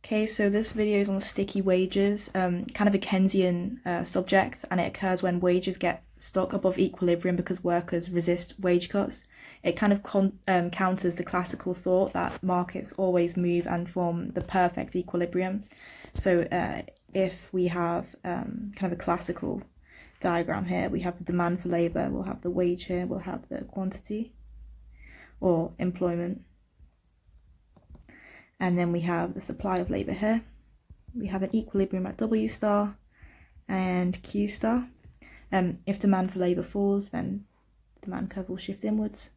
Okay, so this video is on sticky wages, kind of a Keynesian subject, and it occurs when wages get stuck above equilibrium because workers resist wage cuts. It kind of counters the classical thought that markets always move and form the perfect equilibrium. So if we have kind of a classical diagram here, we have the demand for labour, we'll have the wage here, we'll have the quantity or employment. And then we have the supply of labour here. We have an equilibrium at W star and Q star. If demand for labour falls, then the demand curve will shift inwards.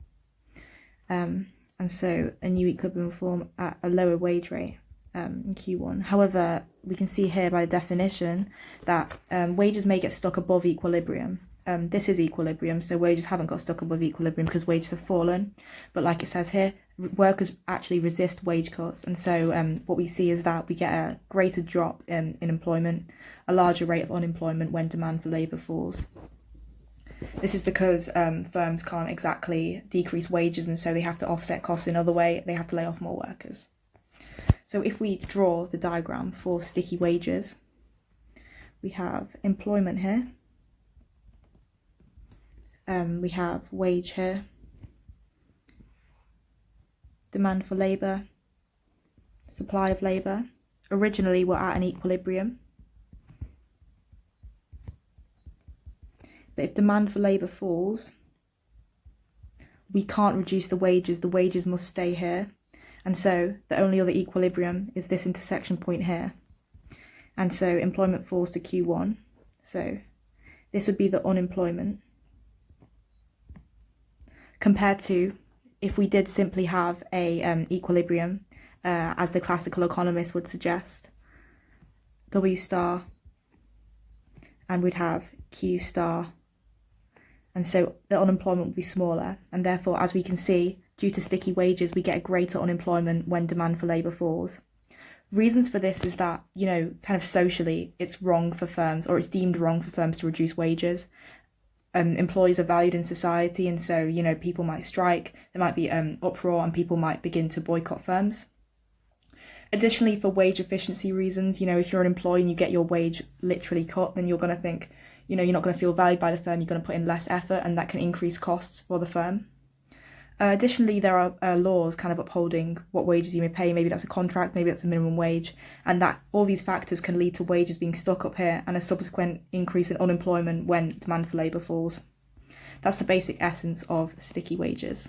And so a new equilibrium will form at a lower wage rate in Q1. However, we can see here by definition that wages may get stuck above equilibrium. This is equilibrium, so wages haven't got stuck above equilibrium because wages have fallen. But like it says here, workers actually resist wage cuts, and so what we see is that we get a greater drop in employment, a larger rate of unemployment when demand for labour falls. This is because firms can't exactly decrease wages, and so they have to offset costs in other way. They have to lay off more workers. So if we draw the diagram for sticky wages, we have employment here. We have wage here, demand for labour, supply of labour. Originally we're at an equilibrium, but if demand for labour falls, we can't reduce the wages must stay here, and so the only other equilibrium is this intersection point here, and so employment falls to Q1, so this would be the unemployment, compared to if we did simply have a equilibrium, as the classical economists would suggest, W star, and we'd have Q star, and so the unemployment would be smaller, and therefore, as we can see, due to sticky wages, we get a greater unemployment when demand for labour falls. Reasons for this is that, kind of socially, it's wrong for firms, or it's deemed wrong for firms to reduce wages. Employees are valued in society, and so people might strike, there might be uproar, and people might begin to boycott firms. Additionally, for wage efficiency reasons, if you're an employee and you get your wage literally cut, then you're going to think, you're not going to feel valued by the firm, you're going to put in less effort, and that can increase costs for the firm. Additionally, there are laws kind of upholding what wages you may pay. Maybe that's a contract, maybe that's a minimum wage, and that all these factors can lead to wages being stuck up here and a subsequent increase in unemployment when demand for labour falls. That's the basic essence of sticky wages.